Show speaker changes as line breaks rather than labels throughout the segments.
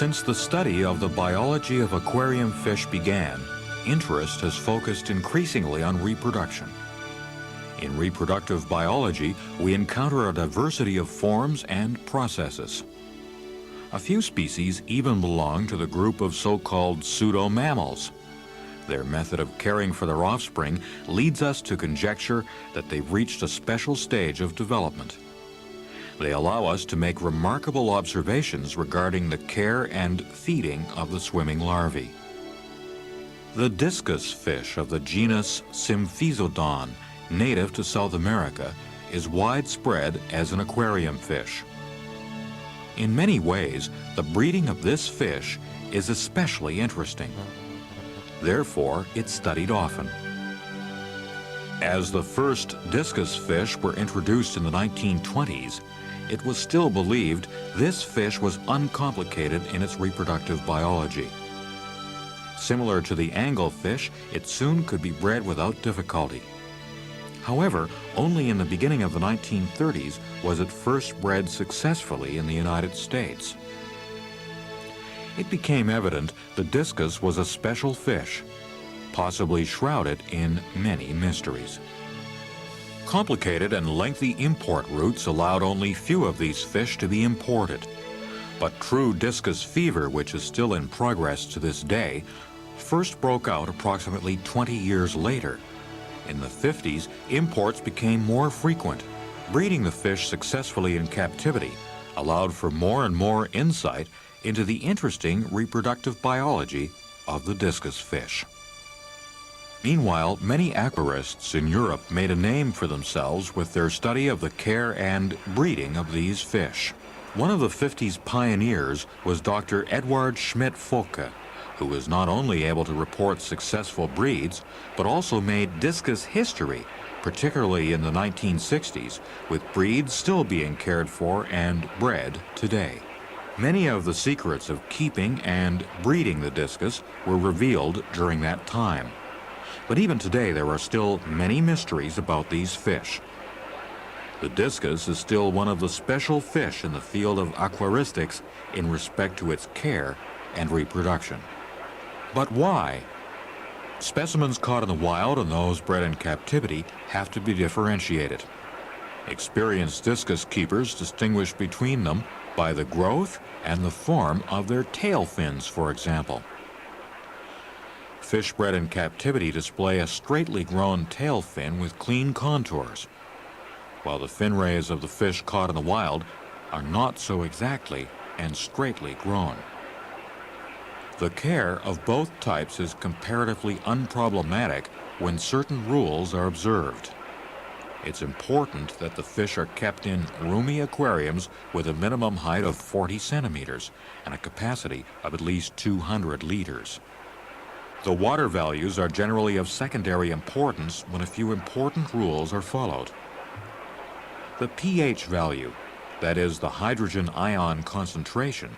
Since the study of the biology of aquarium fish began, interest has focused increasingly on reproduction. In reproductive biology, we encounter a diversity of forms and processes. A few species even belong to the group of so-called pseudo-mammals. Their method of caring for their offspring leads us to conjecture that they've reached a special stage of development. They allow us to make remarkable observations regarding the care and feeding of the swimming larvae. The discus fish of the genus Symphysodon, native to South America, is widespread as an aquarium fish. In many ways, the breeding of this fish is especially interesting. Therefore, it's studied often. As the first discus fish were introduced in the 1920s, it was still believed this fish was uncomplicated in its reproductive biology. Similar to the anglefish, it soon could be bred without difficulty. However, only in the beginning of the 1930s was it first bred successfully in the United States. It became evident the discus was a special fish, possibly shrouded in many mysteries. Complicated and lengthy import routes allowed only few of these fish to be imported. But true discus fever, which is still in progress to this day, first broke out approximately 20 years later. In the 50s, imports became more frequent. Breeding the fish successfully in captivity allowed for more and more insight into the interesting reproductive biology of the discus fish. Meanwhile, many aquarists in Europe made a name for themselves with their study of the care and breeding of these fish. One of the 50s pioneers was Dr. Eduard Schmidt-Focke, who was not only able to report successful breeds, but also made discus history, particularly in the 1960s, with breeds still being cared for and bred today. Many of the secrets of keeping and breeding the discus were revealed during that time. But even today, there are still many mysteries about these fish. The discus is still one of the special fish in the field of aquaristics in respect to its care and reproduction. But why? Specimens caught in the wild and those bred in captivity have to be differentiated. Experienced discus keepers distinguish between them by the growth and the form of their tail fins, for example. Fish bred in captivity display a straightly grown tail fin with clean contours, while the fin rays of the fish caught in the wild are not so exactly and straightly grown. The care of both types is comparatively unproblematic when certain rules are observed. It's important that the fish are kept in roomy aquariums with a minimum height of 40 centimeters and a capacity of at least 200 liters. The water values are generally of secondary importance when a few important rules are followed. The pH value, that is the hydrogen ion concentration,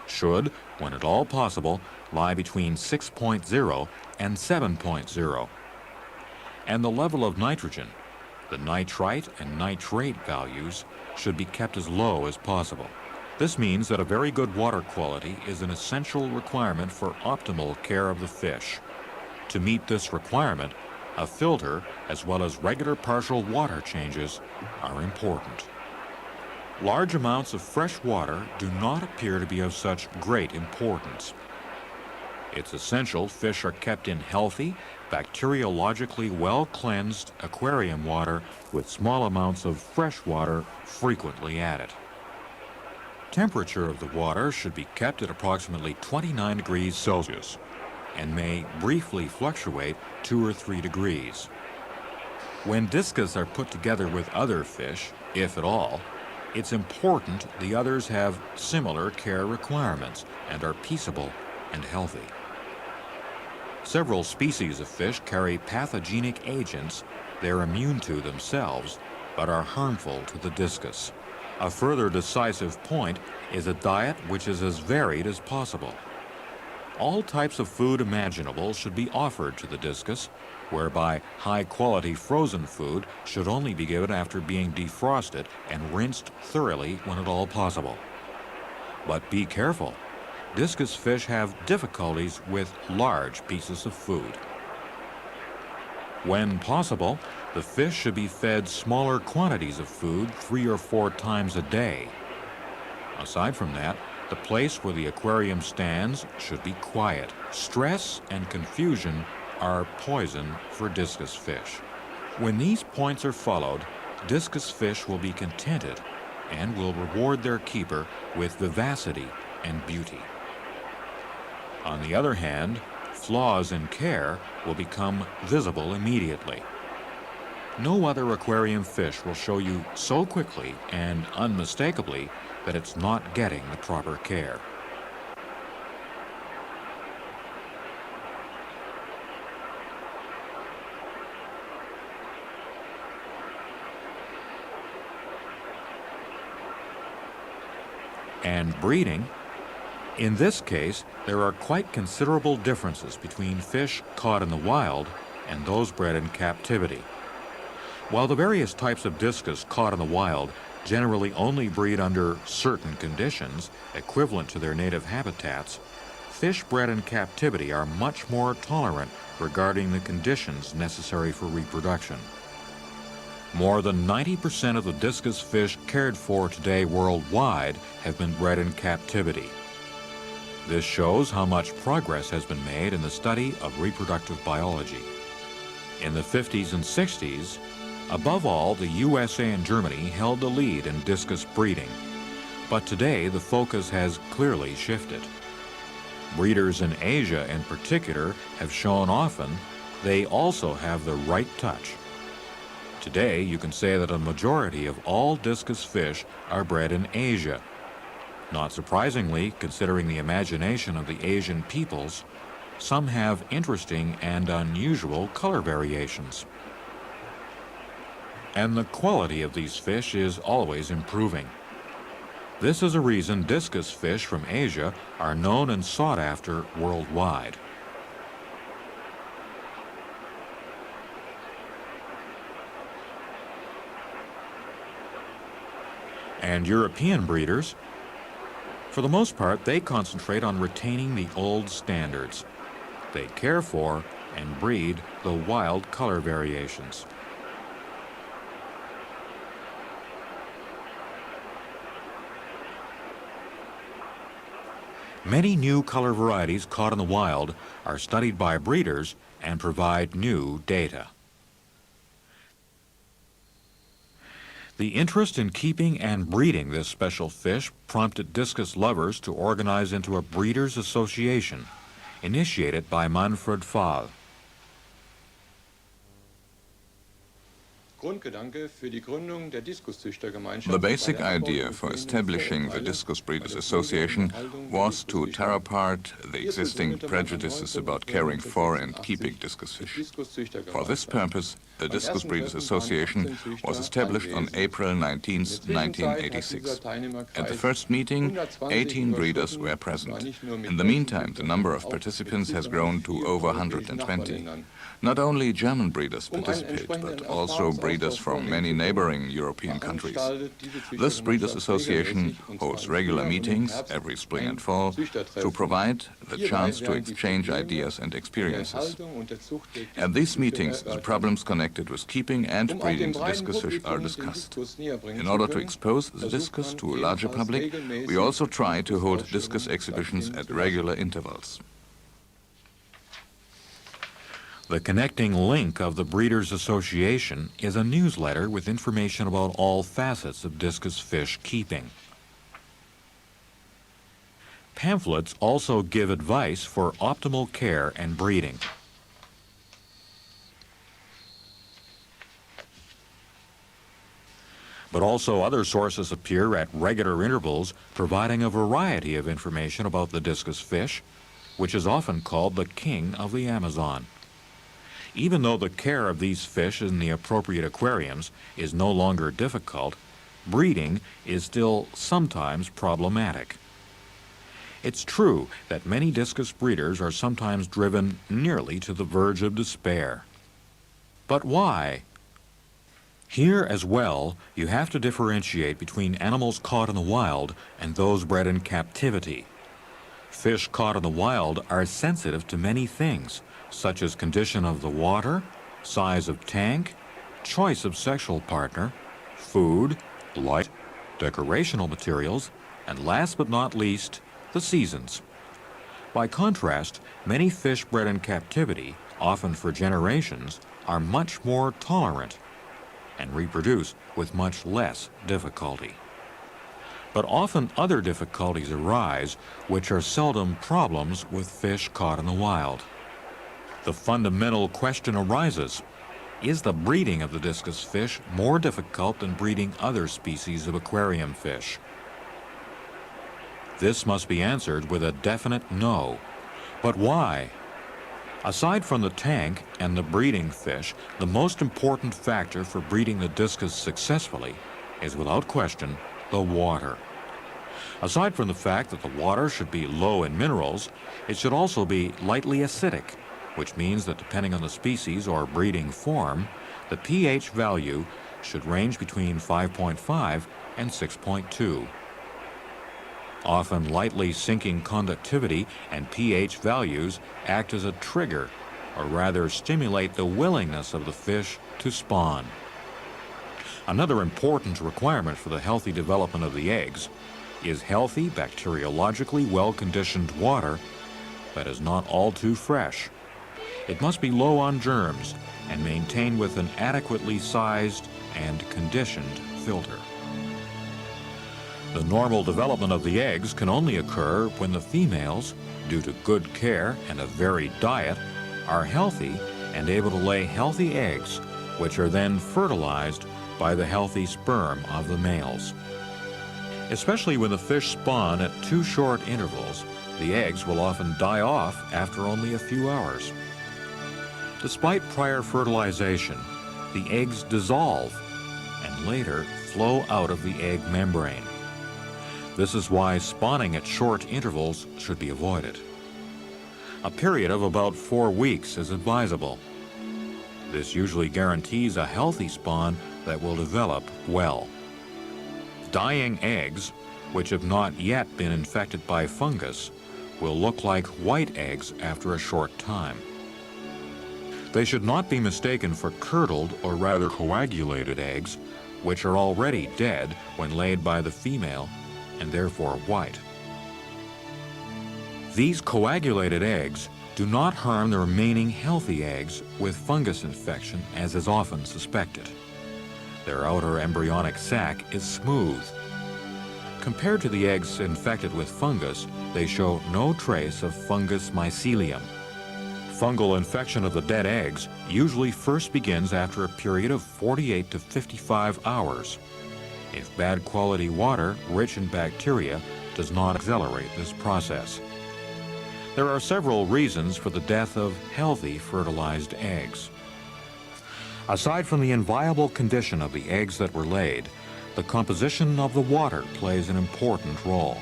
should, when at all possible, lie between 6.0 and 7.0. And the level of nitrogen, the nitrite and nitrate values, should be kept as low as possible. This means that a very good water quality is an essential requirement for optimal care of the fish. To meet this requirement, a filter as well as regular partial water changes are important. Large amounts of fresh water do not appear to be of such great importance. It's essential fish are kept in healthy, bacteriologically well-cleansed aquarium water with small amounts of fresh water frequently added. Temperature of the water should be kept at approximately 29 degrees Celsius and may briefly fluctuate 2 or 3 degrees. When discus are put together with other fish, if at all, it's important the others have similar care requirements and are peaceable and healthy. Several species of fish carry pathogenic agents they're immune to themselves but are harmful to the discus. A further decisive point is a diet which is as varied as possible. All types of food imaginable should be offered to the discus, whereby high-quality frozen food should only be given after being defrosted and rinsed thoroughly when at all possible. But be careful. discus fish have difficulties with large pieces of food. When possible, the fish should be fed smaller quantities of food 3 or 4 times a day. Aside from that, the place where the aquarium stands should be quiet. Stress and confusion are poison for discus fish. When these points are followed, discus fish will be contented and will reward their keeper with vivacity and beauty. On the other hand, flaws in care will become visible immediately. No other aquarium fish will show you so quickly and unmistakably that it's not getting the proper care. And breeding. In this case, there are quite considerable differences between fish caught in the wild and those bred in captivity. While the various types of discus caught in the wild generally only breed under certain conditions equivalent to their native habitats, fish bred in captivity are much more tolerant regarding the conditions necessary for reproduction. More than 90% of the discus fish cared for today worldwide have been bred in captivity. This shows how much progress has been made in the study of reproductive biology. In the 50s and 60s, above all, the USA and Germany held the lead in discus breeding. But today, the focus has clearly shifted. Breeders in Asia in particular have shown often they also have the right touch. Today, you can say that a majority of all discus fish are bred in Asia. Not surprisingly, considering the imagination of the Asian peoples, some have interesting and unusual color variations. And the quality of these fish is always improving. This is a reason discus fish from Asia are known and sought after worldwide. And European breeders, for the most part, they concentrate on retaining the old standards. They care for and breed the wild color variations. Many new color varieties caught in the wild are studied by breeders and provide new data. The interest in keeping and breeding this special fish prompted discus lovers to organize into a breeders' association, initiated by Manfred Fahl.
The basic idea for establishing the Discus Breeders Association was to tear apart the existing prejudices about caring for and keeping discus fish. For this purpose, the Discus Breeders Association was established on April 19, 1986. At the first meeting, 18 breeders were present. In the meantime, the number of participants has grown to over 120. Not only German breeders participate, but also breeders from many neighboring European countries. This Breeders Association holds regular meetings every spring and fall to provide the chance to exchange ideas and experiences. At these meetings, the problems connected with keeping and breeding the discus fish are discussed. In order to expose the discus to a larger public, we also try to hold discus exhibitions at regular intervals.
The connecting link of the Breeders Association is a newsletter with information about all facets of discus fish keeping. Pamphlets also give advice for optimal care and breeding. But also other sources appear at regular intervals, providing a variety of information about the discus fish, which is often called the king of the Amazon. Even though the care of these fish in the appropriate aquariums is no longer difficult, breeding is still sometimes problematic. It's true that many discus breeders are sometimes driven nearly to the verge of despair. But why? Here as well, you have to differentiate between animals caught in the wild and those bred in captivity. Fish caught in the wild are sensitive to many things, such as condition of the water, size of tank, choice of sexual partner, food, light, decorational materials, and last but not least, the seasons. By contrast, many fish bred in captivity, often for generations, are much more tolerant and reproduce with much less difficulty. But often other difficulties arise which are seldom problems with fish caught in the wild. The fundamental question arises, is the breeding of the discus fish more difficult than breeding other species of aquarium fish? This must be answered with a definite no. But why? Aside from the tank and the breeding fish, the most important factor for breeding the discus successfully is without question the water. Aside from the fact that the water should be low in minerals, it should also be lightly acidic, which means that depending on the species or breeding form, the pH value should range between 5.5 and 6.2. Often lightly sinking conductivity and pH values act as a trigger, or rather stimulate the willingness of the fish to spawn. Another important requirement for the healthy development of the eggs is healthy, bacteriologically well-conditioned water that is not all too fresh. It must be low on germs and maintained with an adequately sized and conditioned filter. The normal development of the eggs can only occur when the females, due to good care and a varied diet, are healthy and able to lay healthy eggs, which are then fertilized by the healthy sperm of the males. Especially when the fish spawn at too short intervals, the eggs will often die off after only a few hours. Despite prior fertilization, the eggs dissolve and later flow out of the egg membrane. This is why spawning at short intervals should be avoided. A period of about 4 weeks is advisable. This usually guarantees a healthy spawn that will develop well. Dying eggs, which have not yet been infected by fungus, will look like white eggs after a short time. They should not be mistaken for curdled or rather coagulated eggs, which are already dead when laid by the female and therefore white. These coagulated eggs do not harm the remaining healthy eggs with fungus infection, as is often suspected. Their outer embryonic sac is smooth. Compared to the eggs infected with fungus, they show no trace of fungus mycelium. Fungal infection of the dead eggs usually first begins after a period of 48 to 55 hours. If bad quality water, rich in bacteria, does not accelerate this process. There are several reasons for the death of healthy fertilized eggs. Aside from the inviable condition of the eggs that were laid, the composition of the water plays an important role.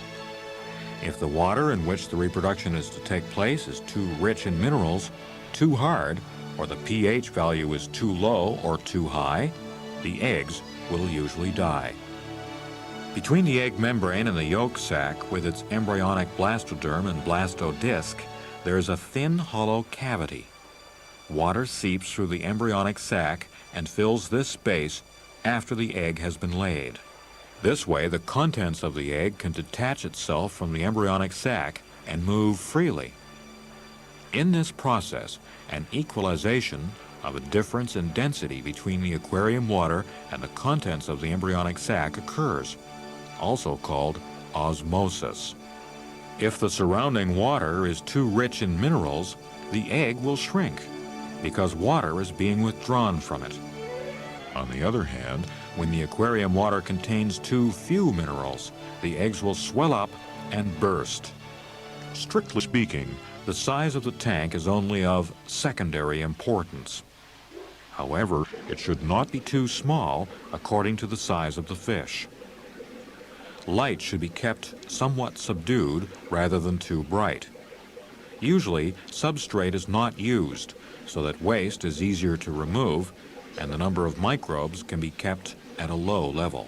If the water in which the reproduction is to take place is too rich in minerals, too hard, or the pH value is too low or too high, the eggs will usually die. Between the egg membrane and the yolk sac, with its embryonic blastoderm and blastodisc, there is a thin, hollow cavity. Water seeps through the embryonic sac and fills this space after the egg has been laid. This way, the contents of the egg can detach itself from the embryonic sac and move freely. In this process, an equalization of a difference in density between the aquarium water and the contents of the embryonic sac occurs, also called osmosis. If the surrounding water is too rich in minerals, the egg will shrink because water is being withdrawn from it. On the other hand, when the aquarium water contains too few minerals, the eggs will swell up and burst. Strictly speaking, the size of the tank is only of secondary importance. However, it should not be too small according to the size of the fish. Light should be kept somewhat subdued rather than too bright. Usually, substrate is not used, so that waste is easier to remove and the number of microbes can be kept at a low level.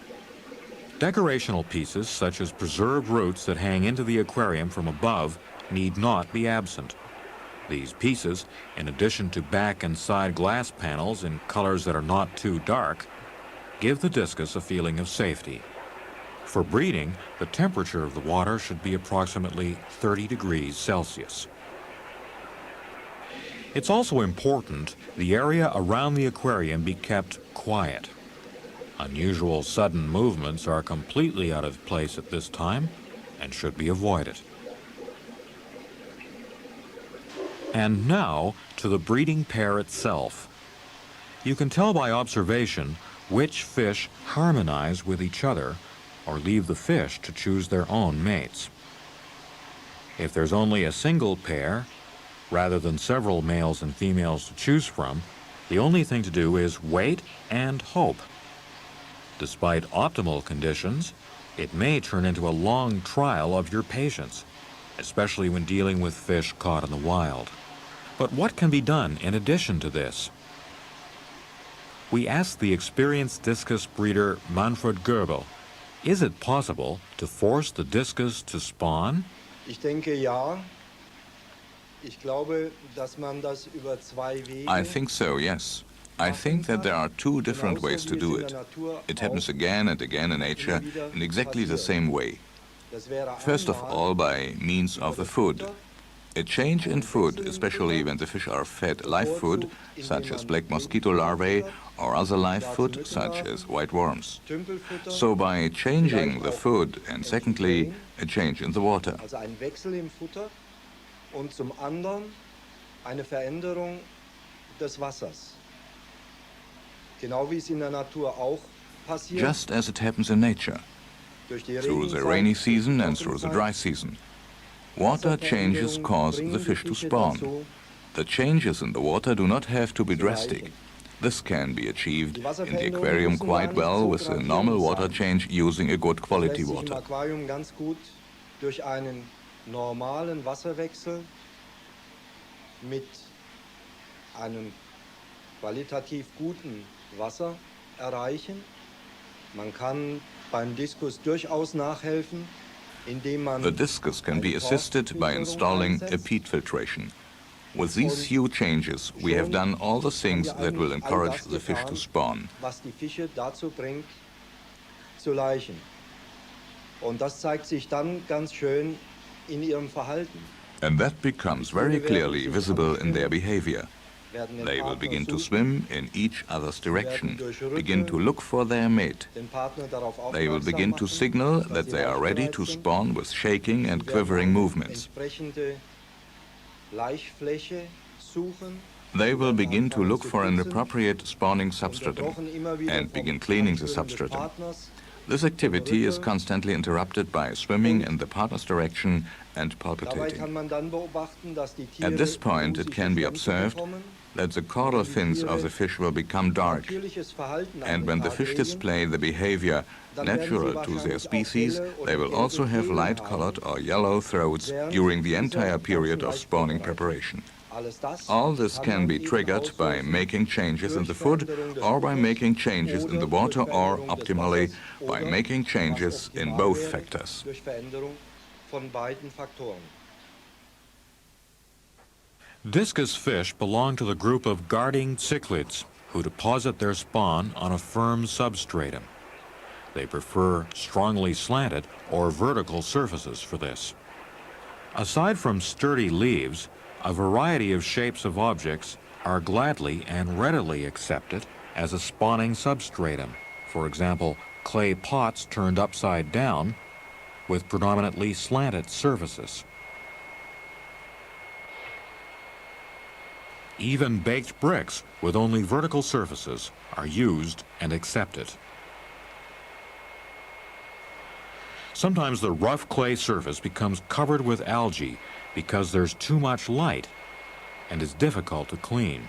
Decorational pieces, such as preserved roots that hang into the aquarium from above, need not be absent. These pieces, in addition to back and side glass panels in colors that are not too dark, give the discus a feeling of safety. For breeding, the temperature of the water should be approximately 30 degrees Celsius. It's also important the area around the aquarium be kept quiet. Unusual sudden movements are completely out of place at this time and should be avoided. And now to the breeding pair itself. You can tell by observation which fish harmonize with each other or leave the fish to choose their own mates. If there's only a single pair, rather than several males and females to choose from, the only thing to do is wait and hope. Despite optimal conditions, it may turn into a long trial of your patience, especially when dealing with fish caught in the wild. But what can be done in addition to this? We asked the experienced discus breeder Manfred Goebel, is it possible to force the discus to spawn?
Ich denke ja. Ich glaube, dass man das über zwei Wege.
I think so, yes. I think that there are two different ways to do it. It happens again and again in nature in exactly the same way. First of all, by means of the food. A change in food, especially when the fish are fed live food, such as black mosquito larvae, or other live food, such as white worms. So by changing the food, and secondly, a change in the water.
Also ein Wechsel im Futter und zum anderen eine Veränderung des Wassers. Genau wie es in der Natur auch passiert.
Just as it happens in nature, through the rainy season and through the dry season. Water changes cause the fish to spawn. The changes in the water do not have to be drastic. This can be achieved in the aquarium quite well with a normal water change using a good quality water.
Im Aquarium ganz gut durch einen normalen Wasserwechsel mit einem qualitativ guten Wasser erreichen. Man kann beim Diskus durchaus nachhelfen, indem man
The discus can be assisted by installing a peat filtration. With these few changes, we have done all the things that will encourage the fish to spawn.
was die Fische dazu bringt, zu laichen. Und das zeigt sich dann ganz schön in ihrem Verhalten.
And that becomes very clearly visible in their behavior. They will begin to swim in each other's direction, begin to look for their mate. They will begin to signal that they are ready to spawn with shaking and quivering movements. They will begin to look for an appropriate spawning substratum and begin cleaning the substratum. This activity is constantly interrupted by swimming in the partner's direction and palpitating. At this point, it can be observed that the caudal fins of the fish will become dark, and when the fish display the behavior natural to their species, they will also have light-colored or yellow throats during the entire period of spawning preparation. All this can be triggered by making changes in the food or by making changes in the water or, optimally, by making changes in both factors.
Discus fish belong to the group of guarding cichlids, who deposit their spawn on a firm substratum. They prefer strongly slanted or vertical surfaces for this. Aside from sturdy leaves, a variety of shapes of objects are gladly and readily accepted as a spawning substratum. For example, clay pots turned upside down with predominantly slanted surfaces. Even baked bricks with only vertical surfaces are used and accepted. Sometimes the rough clay surface becomes covered with algae because there's too much light and is difficult to clean.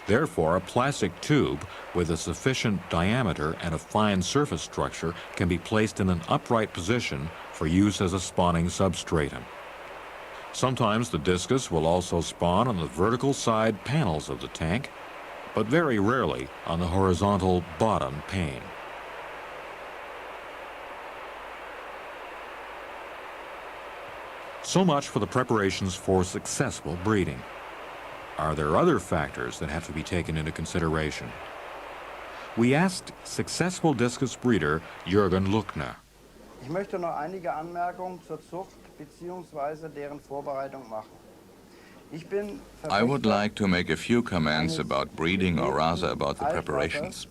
Therefore, a plastic tube with a sufficient diameter and a fine surface structure can be placed in an upright position for use as a spawning substratum. Sometimes the discus will also spawn on the vertical side panels of the tank, but very rarely on the horizontal bottom pane. So much for the preparations for successful breeding. Are there other factors that have to be taken into consideration? We asked successful discus breeder Jürgen Luckner.
Ich möchte noch einige Anmerkungen zur Zucht bzw. deren Vorbereitung machen.
I would like to make a few comments about breeding, or rather about the preparations.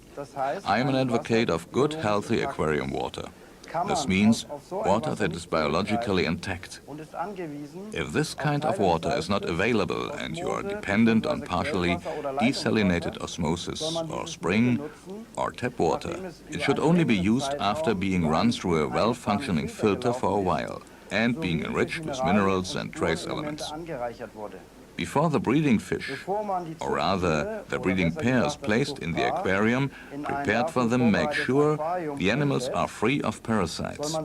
I am an advocate of good, healthy aquarium water. This means water that is biologically intact. If this kind of water is not available and you are dependent on partially desalinated osmosis or spring or tap water, it should only be used after being run through a well-functioning filter for a while and being enriched with minerals and trace elements. Before the breeding fish, or rather the breeding pairs placed in the aquarium, prepared for them, make sure the animals are free of parasites.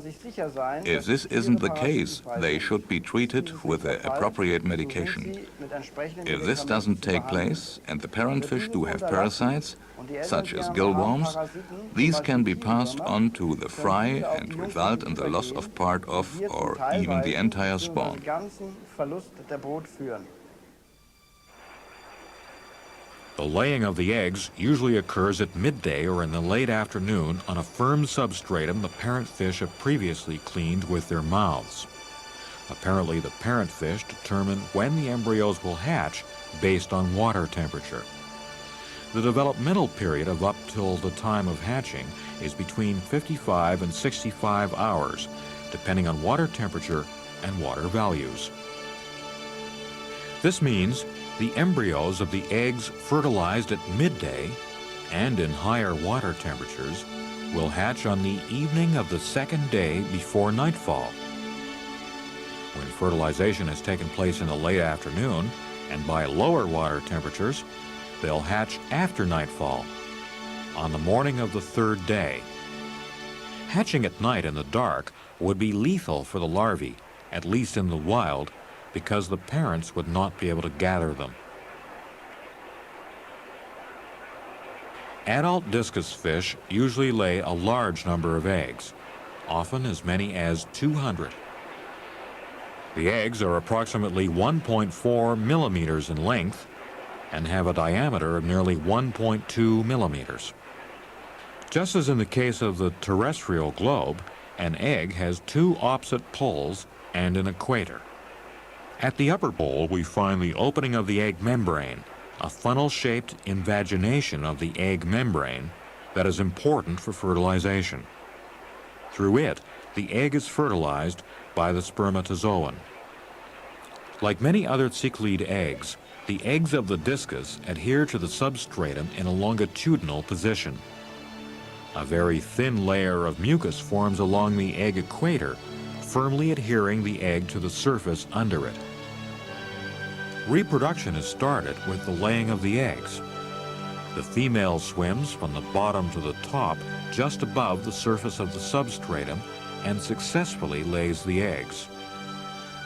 If this isn't the case, they should be treated with the appropriate medication. If this doesn't take place and the parent fish do have parasites, such as gillworms, these can be passed on to the fry and result in the loss of part of or even the entire spawn.
The laying of the eggs usually occurs at midday or in the late afternoon on a firm substratum the parent fish have previously cleaned with their mouths. Apparently, the parent fish determine when the embryos will hatch based on water temperature. The developmental period of up till the time of hatching is between 55 and 65 hours, depending on water temperature and water values. This means the embryos of the eggs fertilized at midday and in higher water temperatures will hatch on the evening of the second day before nightfall. When fertilization has taken place in the late afternoon and by lower water temperatures, they'll hatch after nightfall, on the morning of the third day. Hatching at night in the dark would be lethal for the larvae, at least in the wild, because the parents would not be able to gather them. Adult discus fish usually lay a large number of eggs, often as many as 200. The eggs are approximately 1.4 millimeters in length and have a diameter of nearly 1.2 millimeters. Just as in the case of the terrestrial globe, an egg has two opposite poles and an equator. At the upper pole, we find the opening of the egg membrane, a funnel-shaped invagination of the egg membrane that is important for fertilization. Through it, the egg is fertilized by the spermatozoon. Like many other cichlid eggs, the eggs of the discus adhere to the substratum in a longitudinal position. A very thin layer of mucus forms along the egg equator, firmly adhering the egg to the surface under it. Reproduction is started with the laying of the eggs. The female swims from the bottom to the top, just above the surface of the substratum, and successfully lays the eggs.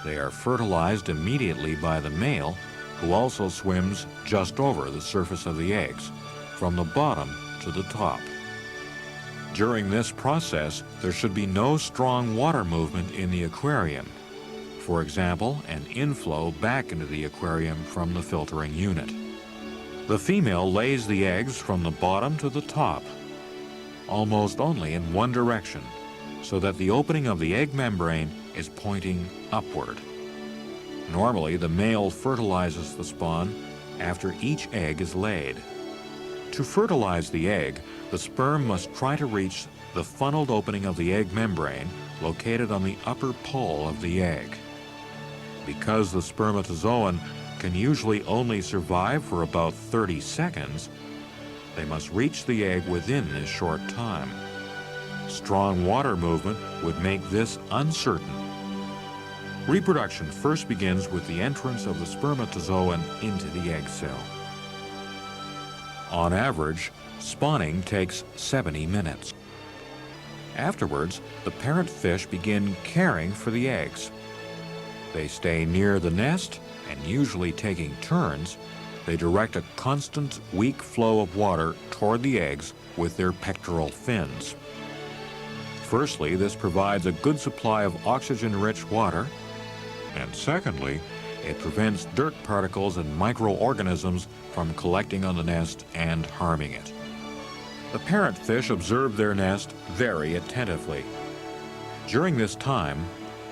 They are fertilized immediately by the male, who also swims just over the surface of the eggs, from the bottom to the top. During this process, there should be no strong water movement in the aquarium. For example, an inflow back into the aquarium from the filtering unit. The female lays the eggs from the bottom to the top, almost only in one direction, so that the opening of the egg membrane is pointing upward. Normally, the male fertilizes the spawn after each egg is laid. To fertilize the egg, the sperm must try to reach the funneled opening of the egg membrane located on the upper pole of the egg. Because the spermatozoon can usually only survive for about 30 seconds, they must reach the egg within this short time. Strong water movement would make this uncertain. Reproduction first begins with the entrance of the spermatozoon into the egg cell. On average, spawning takes 70 minutes. Afterwards, the parent fish begin caring for the eggs. They stay near the nest, and usually taking turns, they direct a constant, weak flow of water toward the eggs with their pectoral fins. Firstly, this provides a good supply of oxygen-rich water, And secondly, it prevents dirt particles and microorganisms from collecting on the nest and harming it. The parent fish observe their nest very attentively. During this time,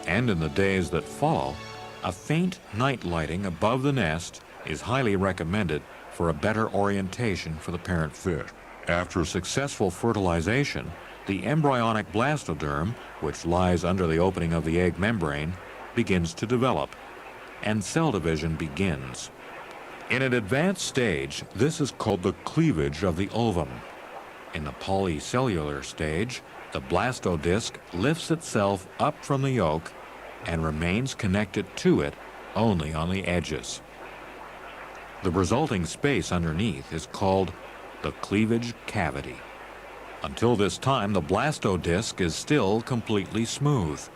and in the days that follow, a faint night lighting above the nest is highly recommended for a better orientation for the parent fish. After successful fertilization, the embryonic blastoderm, which lies under the opening of the egg membrane, begins to develop, and cell division begins. In an advanced stage, this is called the cleavage of the ovum. In the polycellular stage, the blastodisc lifts itself up from the yolk and remains connected to it only on the edges. The resulting space underneath is called the cleavage cavity. Until this time, the blastodisc is still completely smooth.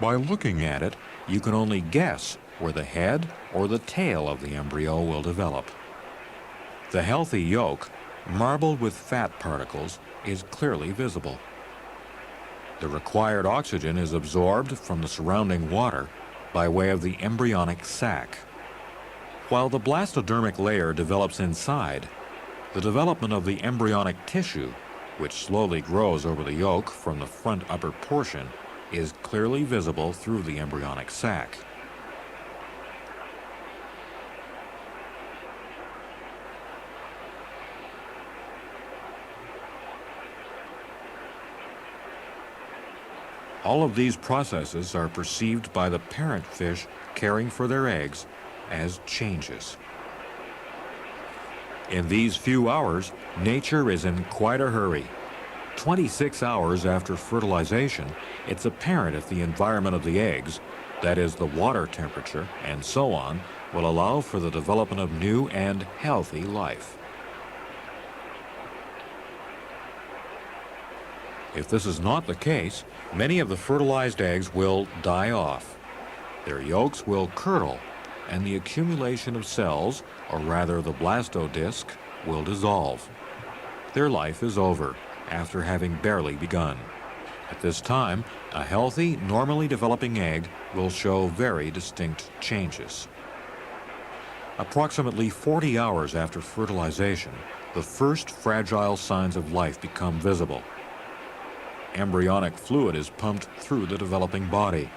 By looking at it, you can only guess where the head or the tail of the embryo will develop. The healthy yolk, marbled with fat particles, is clearly visible. The required oxygen is absorbed from the surrounding water by way of the embryonic sac. While the blastodermic layer develops inside, the development of the embryonic tissue, which slowly grows over the yolk from the front upper portion, is clearly visible through the embryonic sac. All of these processes are perceived by the parent fish caring for their eggs as changes. In these few hours, nature is in quite a hurry. 26 hours after fertilization, it's apparent if the environment of the eggs, that is the water temperature and so on, will allow for the development of new and healthy life. If this is not the case, many of the fertilized eggs will die off. Their yolks will curdle, and the accumulation of cells, or rather the blastodisc, will dissolve. Their life is over after having barely begun. At this time, a healthy, normally developing egg will show very distinct changes. Approximately 40 hours after fertilization, the first fragile signs of life become visible. Embryonic fluid is pumped through the developing body.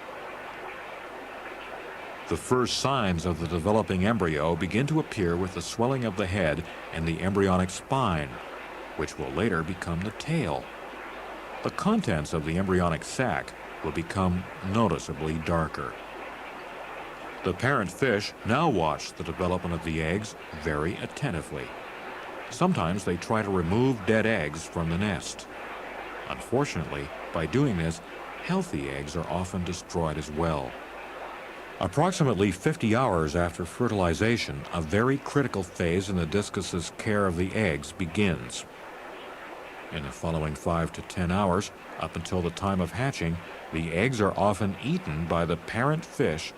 The first signs of the developing embryo begin to appear with the swelling of the head and the embryonic spine, which will later become the tail. The contents of the embryonic sac will become noticeably darker. The parent fish now watch the development of the eggs very attentively. Sometimes they try to remove dead eggs from the nest. Unfortunately, by doing this, healthy eggs are often destroyed as well. Approximately 50 hours after fertilization, a very critical phase in the discus's care of the eggs begins. In the following 5 to 10 hours, up until the time of hatching, the eggs are often eaten by the parent fish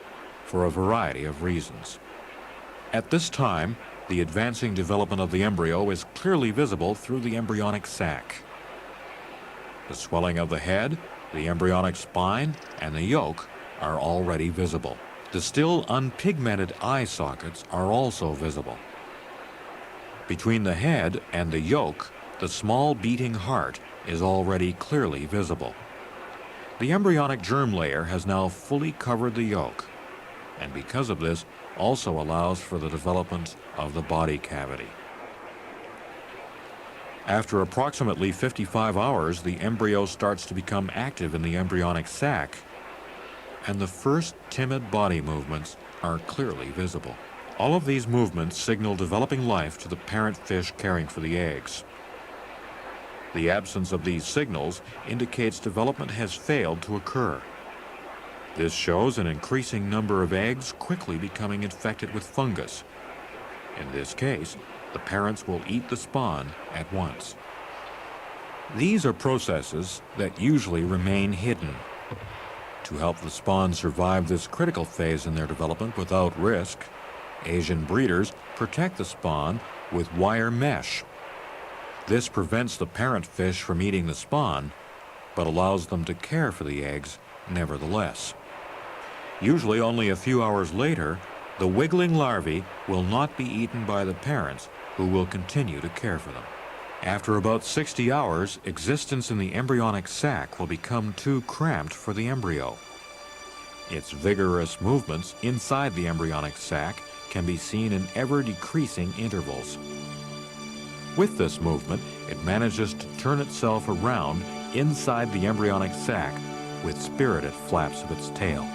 for a variety of reasons. At this time, the advancing development of the embryo is clearly visible through the embryonic sac. The swelling of the head, the embryonic spine, and the yolk are already visible. The still unpigmented eye sockets are also visible. Between the head and the yolk, the small beating heart is already clearly visible. The embryonic germ layer has now fully covered the yolk, and because of this, also allows for the development of the body cavity. After approximately 55 hours, the embryo starts to become active in the embryonic sac, and the first timid body movements are clearly visible. All of these movements signal developing life to the parent fish caring for the eggs. The absence of these signals indicates development has failed to occur. This shows an increasing number of eggs quickly becoming infected with fungus. In this case, the parents will eat the spawn at once. These are processes that usually remain hidden. To help the spawn survive this critical phase in their development without risk, Asian breeders protect the spawn with wire mesh. This prevents the parent fish from eating the spawn, but allows them to care for the eggs nevertheless. Usually only a few hours later, the wiggling larvae will not be eaten by the parents, who will continue to care for them. After about 60 hours, existence in the embryonic sac will become too cramped for the embryo. Its vigorous movements inside the embryonic sac can be seen in ever-decreasing intervals. With this movement, it manages to turn itself around inside the embryonic sac with spirited flaps of its tail.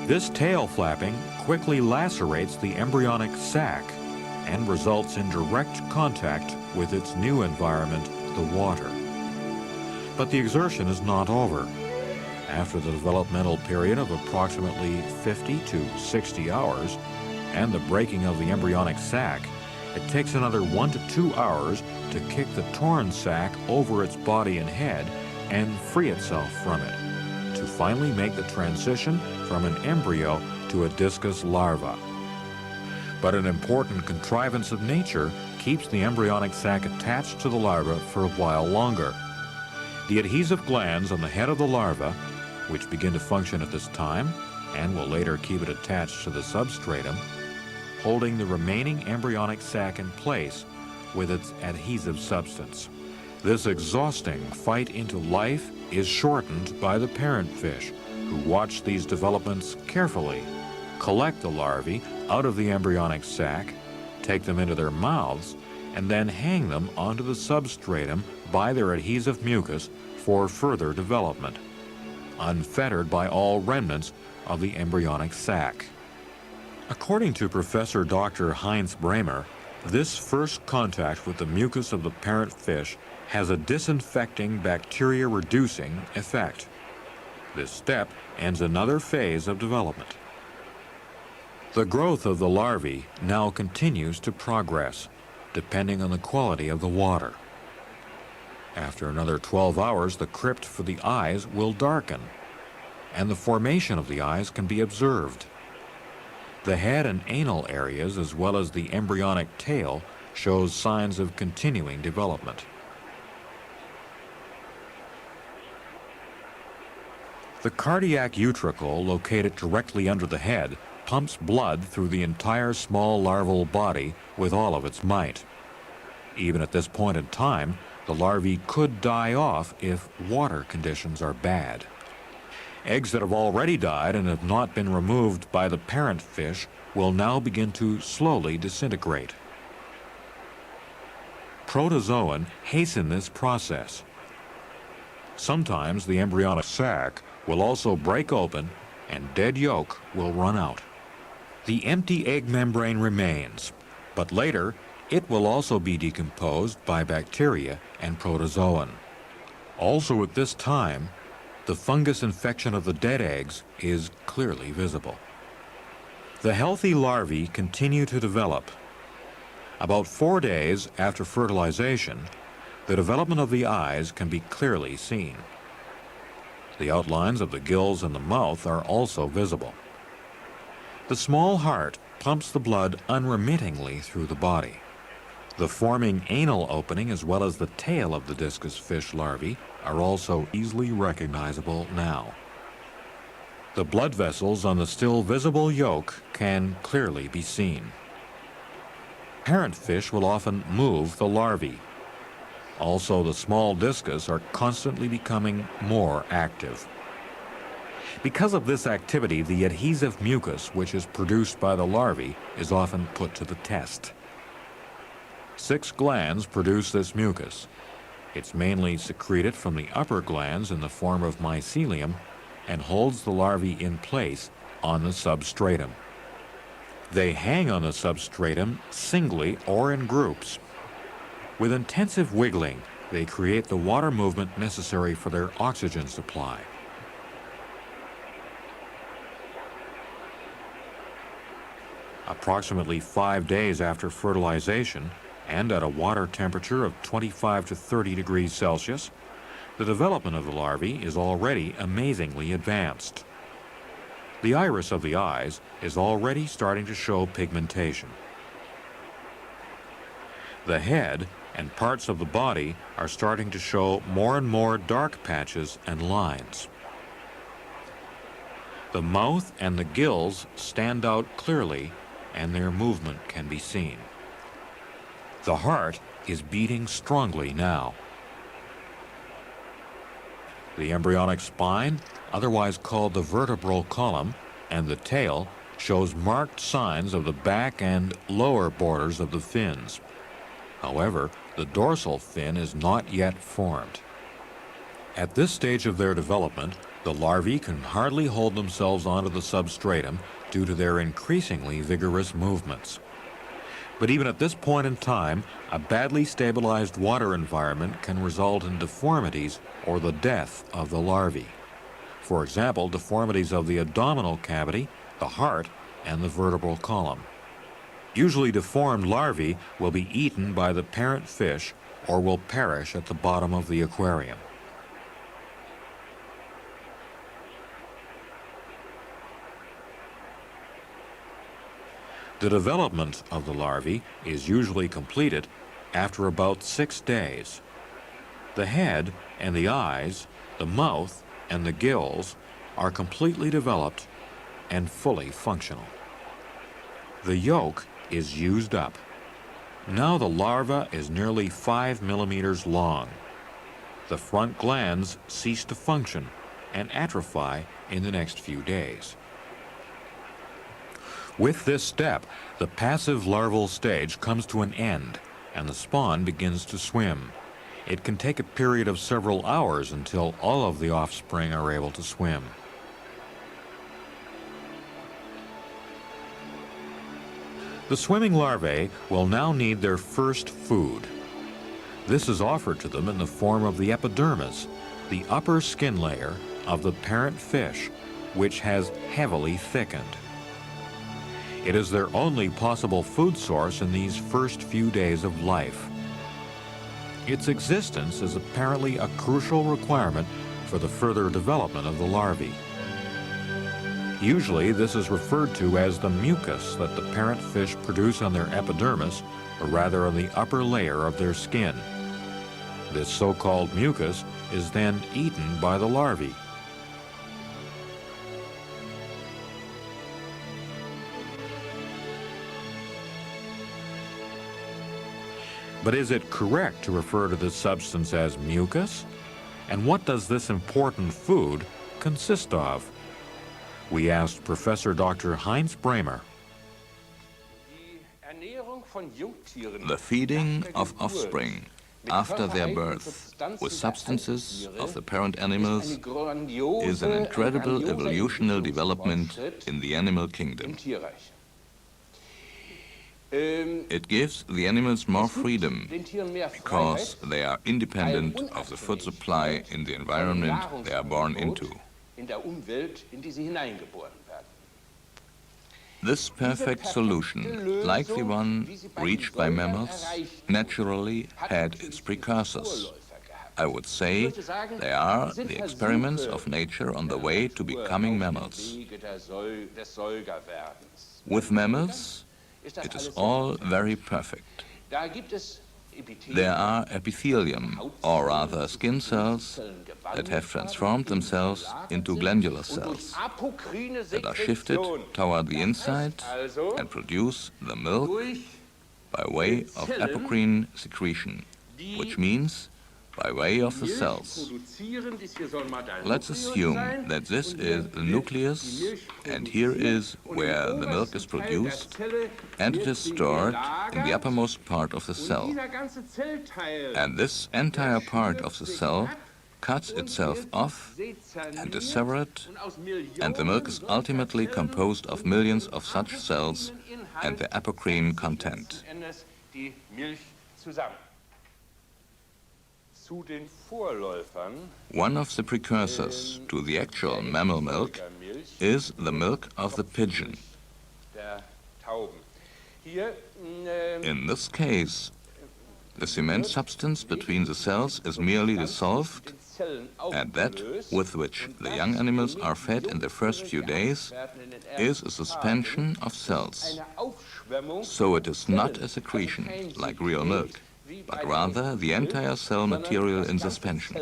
This tail flapping quickly lacerates the embryonic sac and results in direct contact with its new environment, the water. But the exertion is not over. After the developmental period of approximately 50 to 60 hours and the breaking of the embryonic sac, it takes another 1 to 2 hours to kick the torn sac over its body and head and free itself from it, to finally make the transition from an embryo to a discus larva. But an important contrivance of nature keeps the embryonic sac attached to the larva for a while longer. The adhesive glands on the head of the larva, which begin to function at this time and will later keep it attached to the substratum, holding the remaining embryonic sac in place with its adhesive substance. This exhausting fight into life is shortened by the parent fish, who watch these developments carefully, collect the larvae out of the embryonic sac, take them into their mouths, and then hang them onto the substratum by their adhesive mucus for further development, unfettered by all remnants of the embryonic sac. According to Professor Dr. Heinz Bremer, this first contact with the mucus of the parent fish has a disinfecting, bacteria-reducing effect. This step ends another phase of development. The growth of the larvae now continues to progress, depending on the quality of the water. After another 12 hours, the crypt for the eyes will darken, and the formation of the eyes can be observed. The head and anal areas, as well as the embryonic tail, shows signs of continuing development. The cardiac utricle, located directly under the head, pumps blood through the entire small larval body with all of its might. Even at this point in time, the larvae could die off if water conditions are bad. Eggs that have already died and have not been removed by the parent fish will now begin to slowly disintegrate. Protozoan hasten this process. Sometimes the embryonic sac will also break open and dead yolk will run out. The empty egg membrane remains, but later it will also be decomposed by bacteria and protozoan. Also at this time, the fungus infection of the dead eggs is clearly visible. The healthy larvae continue to develop. About 4 days after fertilization, the development of the eyes can be clearly seen. The outlines of the gills and the mouth are also visible. The small heart pumps the blood unremittingly through the body. The forming anal opening as well as the tail of the discus fish larvae are also easily recognizable now. The blood vessels on the still visible yolk can clearly be seen. Parent fish will often move the larvae. Also, the small discus are constantly becoming more active. Because of this activity, the adhesive mucus, which is produced by the larvae, is often put to the test. 6 glands produce this mucus. It's mainly secreted from the upper glands in the form of mycelium and holds the larvae in place on the substratum. They hang on the substratum singly or in groups. With intensive wiggling, they create the water movement necessary for their oxygen supply. Approximately 5 days after fertilization, and at a water temperature of 25 to 30 degrees Celsius, the development of the larvae is already amazingly advanced. The iris of the eyes is already starting to show pigmentation. The head and parts of the body are starting to show more and more dark patches and lines. The mouth and the gills stand out clearly, and their movement can be seen. The heart is beating strongly now. The embryonic spine, otherwise called the vertebral column, and the tail shows marked signs of the back and lower borders of the fins. However, the dorsal fin is not yet formed. At this stage of their development, the larvae can hardly hold themselves onto the substratum due to their increasingly vigorous movements. But even at this point in time, a badly stabilized water environment can result in deformities or the death of the larvae. For example, deformities of the abdominal cavity, the heart, and the vertebral column. Usually deformed larvae will be eaten by the parent fish or will perish at the bottom of the aquarium. The development of the larvae is usually completed after about 6 days. The head and the eyes, the mouth and the gills are completely developed and fully functional. The yolk is used up. Now the larva is nearly 5 millimeters long. The front glands cease to function and atrophy in the next few days. With this step, the passive larval stage comes to an end and the spawn begins to swim. It can take a period of several hours until all of the offspring are able to swim. The swimming larvae will now need their first food. This is offered to them in the form of the epidermis, the upper skin layer of the parent fish, which has heavily thickened. It is their only possible food source in these first few days of life. Its existence is apparently a crucial requirement for the further development of the larvae. Usually this is referred to as the mucus that the parent fish produce on their epidermis, or rather on the upper layer of their skin. This so-called mucus is then eaten by the larvae. But is it correct to refer to this substance as mucus? And what does this important food consist of? We asked Professor Dr. Heinz Bremer.
The feeding of offspring after their birth with substances of the parent animals is an incredible evolutionary development in the animal kingdom. It gives the animals more freedom because they are independent of the food supply in the environment they are born into. This perfect solution, like the one reached by mammals, naturally had its precursors. I would say they are the experiments of nature on the way to becoming mammals. With mammals, it is all very perfect. There are epithelium, or rather skin cells, that have transformed themselves into glandular cells that are shifted toward the inside and produce the milk by way of apocrine secretion, which means by way of the cells. Let's assume that this is the nucleus, and here is where the milk is produced, and it is stored in the uppermost part of the cell. And this entire part of the cell cuts itself off and is severed, and the milk is ultimately composed of millions of such cells and their apocrine content. One of the precursors to the actual mammal milk is the milk of the pigeon. In this case, the cement substance between the cells is merely dissolved, and that with which the young animals are fed in the first few days is a suspension of cells. So it is not a secretion like real milk, but rather the entire cell material in suspension.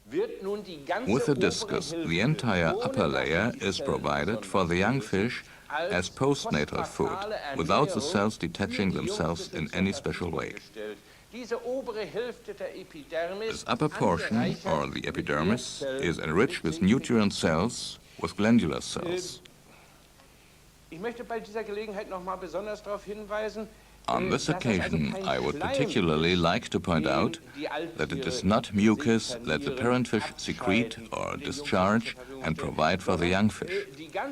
With the discus, the entire upper layer is provided for the young fish as postnatal food, without the cells detaching themselves in any special way. This upper portion, or the epidermis, is enriched with nutrient cells, with glandular cells. On this occasion, I would particularly like to point out that it is not mucus that the parentfish secrete or discharge and provide for the young fish,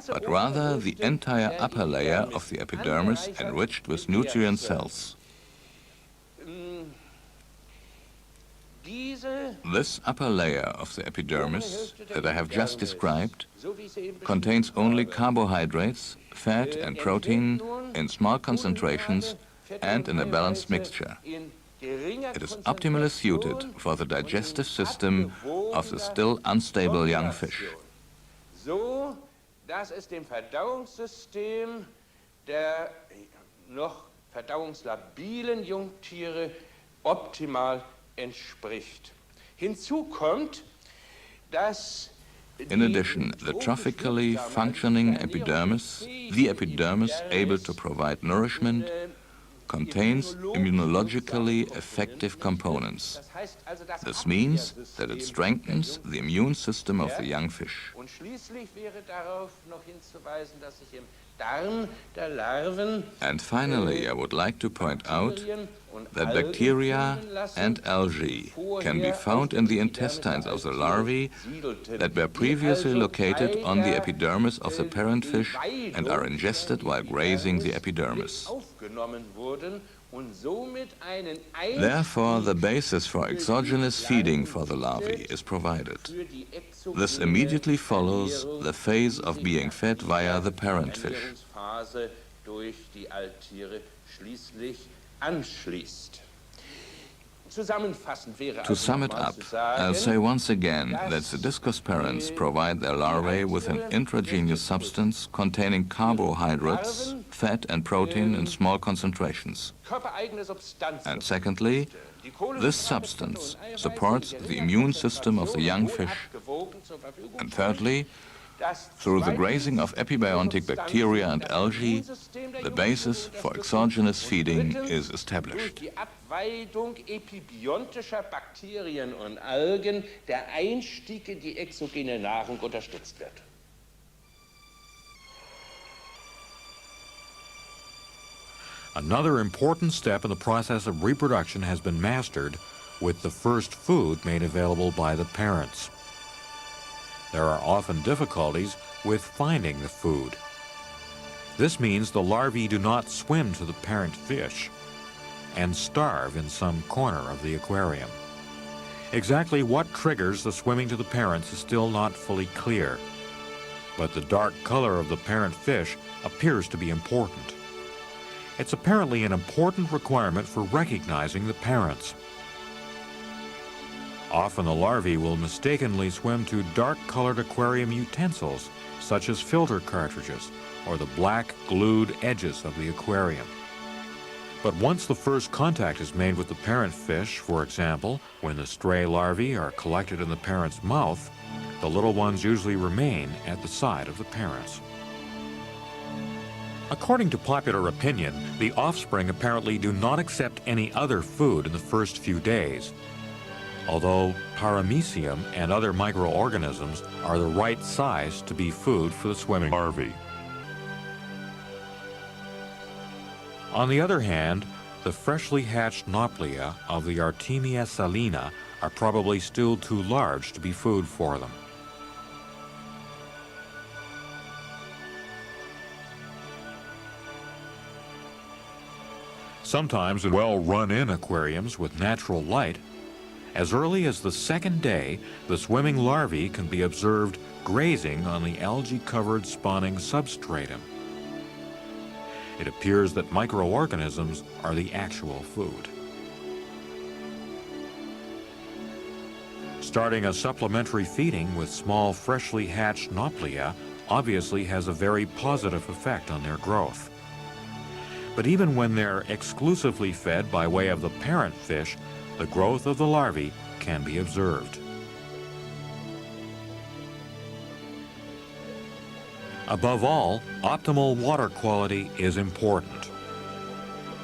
but rather the entire upper layer of the epidermis enriched with nutrient cells. This upper layer of the epidermis that I have just described contains only carbohydrates, fat and protein in small concentrations and in a balanced mixture. It is optimally suited for the digestive system of the still unstable young fish.
So, dass es dem Verdauungssystem der noch verdauungslabilen Jungtiere optimal entspricht. Hinzu kommt, dass
in addition, the trophically functioning epidermis, the epidermis able to provide nourishment, contains immunologically effective components. This means that it strengthens the immune system of the young fish. And finally, I would like to point out that bacteria and algae can be found in the intestines of the larvae that were previously located on the epidermis of the parentfish and are ingested while grazing the epidermis. Therefore, the basis for exogenous feeding for the larvae is provided. This immediately follows the phase of being fed via the parentfish. To sum it up, I'll say once again that the discus parents provide their larvae with an intragenous substance containing carbohydrates, fat and protein in small concentrations. And secondly, this substance supports the immune system of the young fish. And thirdly, through the grazing of epibiontic bacteria and algae, the basis for exogenous feeding is established.
Die Abweidung epibiontischer Bakterien und Algen der Einstieg in die exogene Nahrung unterstützt wird.
Another important step in the process of reproduction has been mastered with the first food made available by the parents. There are often difficulties with finding the food. This means the larvae do not swim to the parent fish and starve in some corner of the aquarium. Exactly what triggers the swimming to the parents is still not fully clear, but the dark color of the parent fish appears to be important. It's apparently an important requirement for recognizing the parents. Often the larvae will mistakenly swim to dark-colored aquarium utensils, such as filter cartridges or the black glued edges of the aquarium. But once the first contact is made with the parent fish, for example, when the stray larvae are collected in the parent's mouth, the little ones usually remain at the side of the parents. According to popular opinion, the offspring apparently do not accept any other food in the first few days, although paramecium and other microorganisms are the right size to be food for the swimming larvae. On the other hand, the freshly hatched nauplia of the Artemia salina are probably still too large to be food for them. Sometimes in well-run-in aquariums with natural light, as early as the second day, the swimming larvae can be observed grazing on the algae-covered spawning substratum. It appears that microorganisms are the actual food. Starting a supplementary feeding with small freshly hatched nauplia obviously has a very positive effect on their growth. But even when they're exclusively fed by way of the parent fish, the growth of the larvae can be observed. Above all, optimal water quality is important.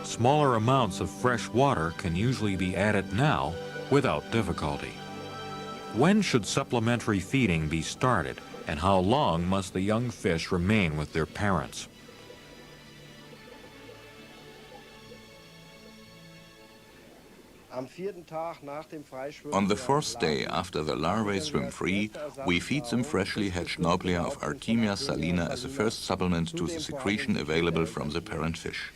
Smaller amounts of fresh water can usually be added now without difficulty. When should supplementary feeding be started, and how long must the young fish remain with their parents?
On the fourth day after the larvae swim free, we feed them freshly hatched nauplia of Artemia salina as a first supplement to the secretion available from the parent fish.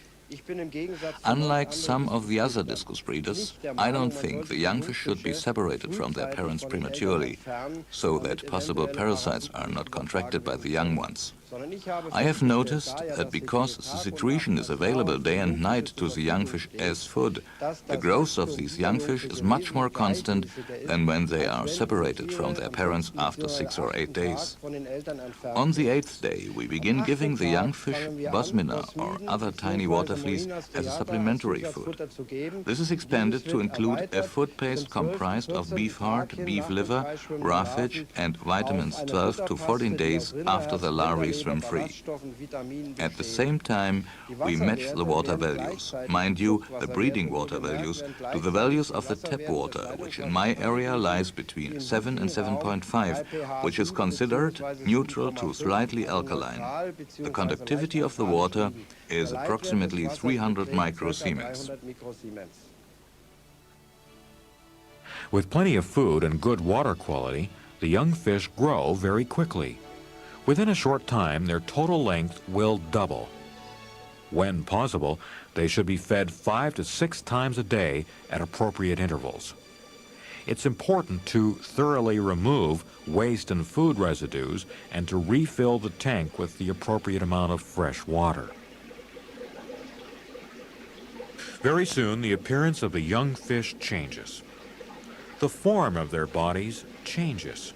Unlike some of the other discus breeders, I don't think the young fish should be separated from their parents prematurely, so that possible parasites are not contracted by the young ones. I have noticed that because the secretion is available day and night to the young fish as food, the growth of these young fish is much more constant than when they are separated from their parents after 6 or 8 days. On the 8th day, we begin giving the young fish bosmina or other tiny water fleas as a supplementary food. This is expanded to include a food paste comprised of beef heart, beef liver, roughage, and vitamins 12 to 14 days after the larvae swim free. At the same time, we match the water values, mind you, the breeding water values, to the values of the tap water, which in my area lies between 7 and 7.5, which is considered neutral to slightly alkaline. The conductivity of the water is approximately 300 microsiemens.
With plenty of food and good water quality, the young fish grow very quickly. Within a short time, their total length will double. When possible, they should be fed 5 to 6 times a day at appropriate intervals. It's important to thoroughly remove waste and food residues and to refill the tank with the appropriate amount of fresh water. Very soon, the appearance of the young fish changes. The form of their bodies changes.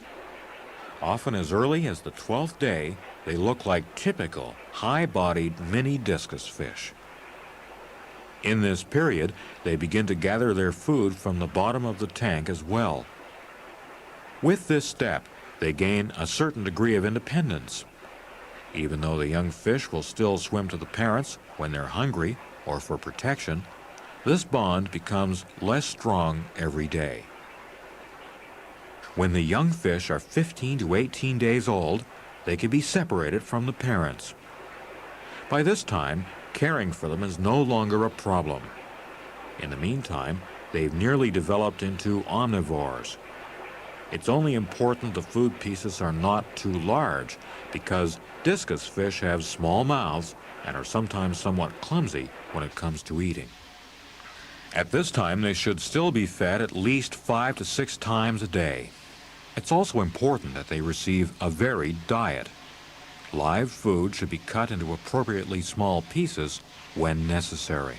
Often as early as the 12th day, they look like typical, high-bodied mini discus fish. In this period, they begin to gather their food from the bottom of the tank as well. With this step, they gain a certain degree of independence. Even though the young fish will still swim to the parents when they're hungry or for protection, this bond becomes less strong every day. When the young fish are 15 to 18 days old, they can be separated from the parents. By this time, caring for them is no longer a problem. In the meantime, they've nearly developed into omnivores. It's only important the food pieces are not too large, because discus fish have small mouths and are sometimes somewhat clumsy when it comes to eating. At this time, they should still be fed at least 5 to 6 times a day. It's also important that they receive a varied diet. Live food should be cut into appropriately small pieces when necessary.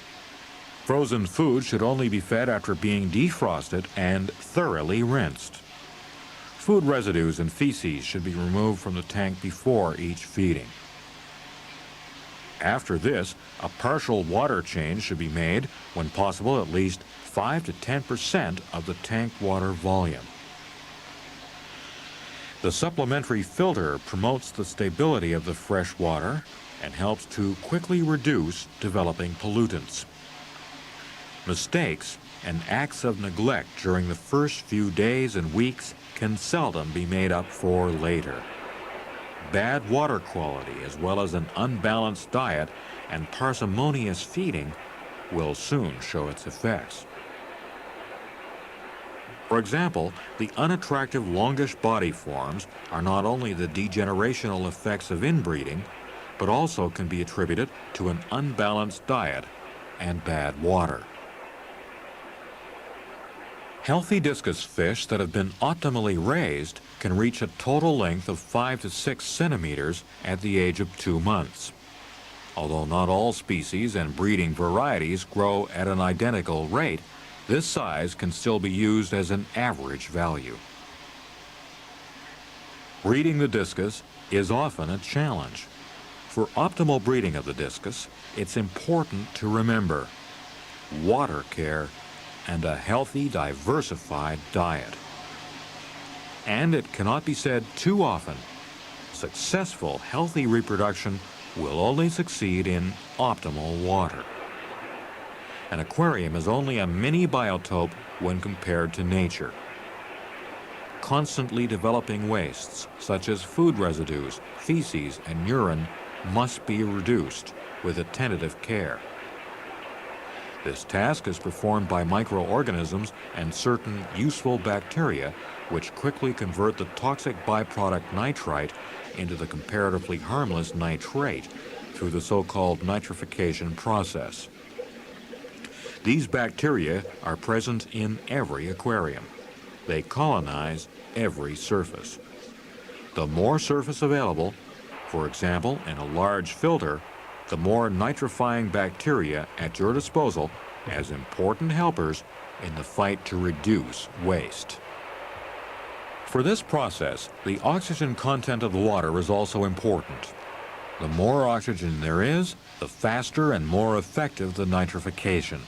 Frozen food should only be fed after being defrosted and thoroughly rinsed. Food residues and feces should be removed from the tank before each feeding. After this, a partial water change should be made, when possible at least 5 to 10% of the tank water volume. The supplementary filter promotes the stability of the fresh water and helps to quickly reduce developing pollutants. Mistakes and acts of neglect during the first few days and weeks can seldom be made up for later. Bad water quality, as well as an unbalanced diet and parsimonious feeding, will soon show its effects. For example, the unattractive longish body forms are not only the degenerational effects of inbreeding, but also can be attributed to an unbalanced diet and bad water. Healthy discus fish that have been optimally raised can reach a total length of 5 to 6 centimeters at the age of 2 months. Although not all species and breeding varieties grow at an identical rate, this size can still be used as an average value. Breeding the discus is often a challenge. For optimal breeding of the discus, it's important to remember water care and a healthy, diversified diet. And it cannot be said too often, successful, healthy reproduction will only succeed in optimal water. An aquarium is only a mini biotope when compared to nature. Constantly developing wastes, such as food residues, feces, and urine, must be reduced with attentive care. This task is performed by microorganisms and certain useful bacteria, which quickly convert the toxic byproduct nitrite into the comparatively harmless nitrate through the so-called nitrification process. These bacteria are present in every aquarium. They colonize every surface. The more surface available, for example, in a large filter, the more nitrifying bacteria at your disposal as important helpers in the fight to reduce waste. For this process, the oxygen content of the water is also important. The more oxygen there is, the faster and more effective the nitrification.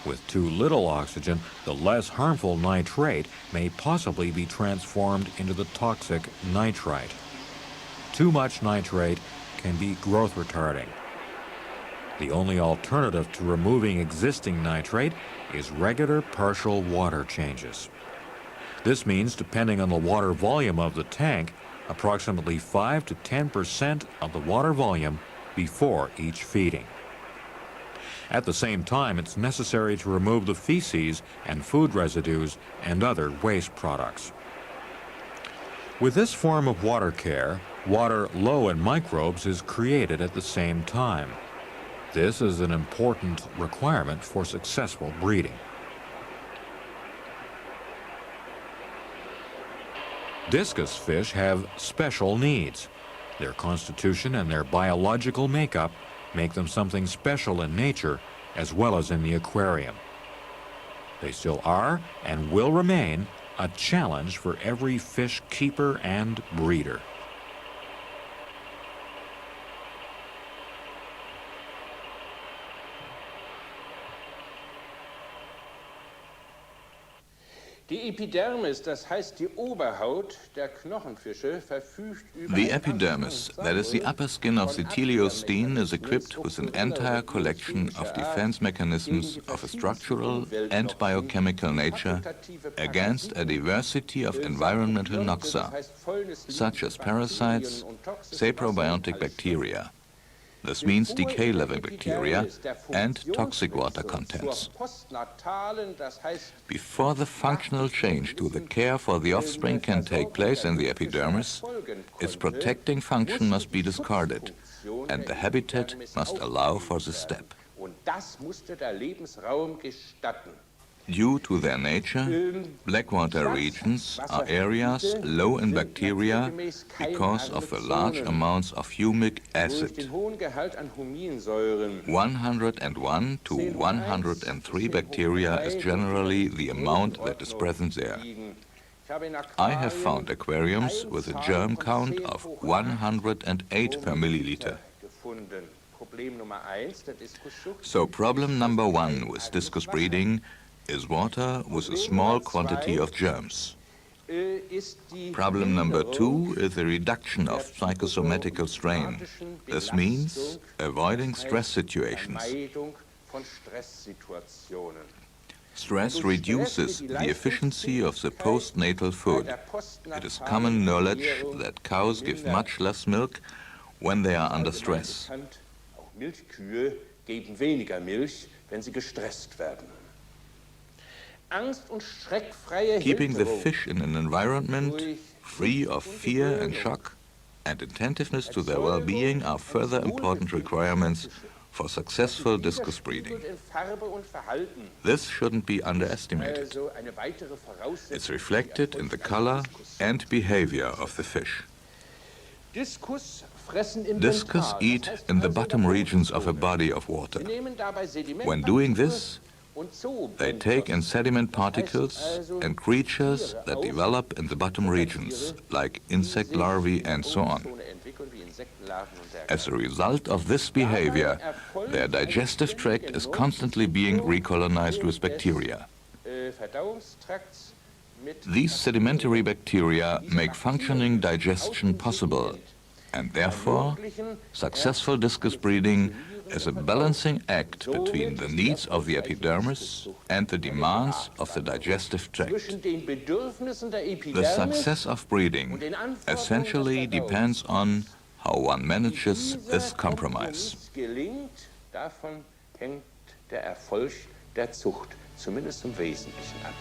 With too little oxygen, the less harmful nitrate may possibly be transformed into the toxic nitrite. Too much nitrate can be growth retarding. The only alternative to removing existing nitrate is regular partial water changes. This means, depending on the water volume of the tank, approximately 5 to 10% of the water volume before each feeding. At the same time, it's necessary to remove the feces and food residues and other waste products. With this form of water care, water low in microbes is created at the same time. This is an important requirement for successful breeding. Discus fish have special needs. Their constitution and their biological makeup make them something special in nature as well as in the aquarium. They still are and will remain a challenge for every fish keeper and breeder.
Die Epidermis, das heißt die Oberhaut der Knochenfische, verfügt über
The epidermis, that is the upper skin of the teleostein, is equipped with an entire collection of defense mechanisms of a structural and biochemical nature against a diversity of environmental noxa, such as parasites, saprobiotic bacteria. This means decay-level bacteria and toxic water contents. Before the functional change to the care for the offspring can take place in the epidermis, its protecting function must be discarded, and the habitat must allow for this step. Due to their nature, blackwater regions are areas low in bacteria because of the large amounts of humic acid. 101 to 103 bacteria is generally the amount that is present there. I have found aquariums with a germ count of 108 per milliliter. So problem number one with discus breeding is water with a small quantity of germs. Problem number two is the reduction of psychosomatical strain. This means avoiding stress situations. Stress reduces the efficiency of the postnatal food. It is common knowledge that cows give much less milk when they are under stress.
Milchkühe geben weniger Milch, wenn sie gestresst werden.
Keeping the fish in an environment free of fear and shock and attentiveness to their well-being are further important requirements for successful discus breeding. This shouldn't be underestimated. It's reflected in the color and behavior of the fish. Discus eat in the bottom regions of a body of water. When doing this, they take in sediment particles and creatures that develop in the bottom regions, like insect larvae and so on. As a result of this behavior, their digestive tract is constantly being recolonized with bacteria. These sedimentary bacteria make functioning digestion possible, and therefore successful discus breeding is a balancing act between the needs of the epidermis and the demands of the digestive tract. The success of breeding essentially depends on how one manages this compromise.
Davon hängt der Erfolg der Zucht, zumindest im Wesentlichen ab.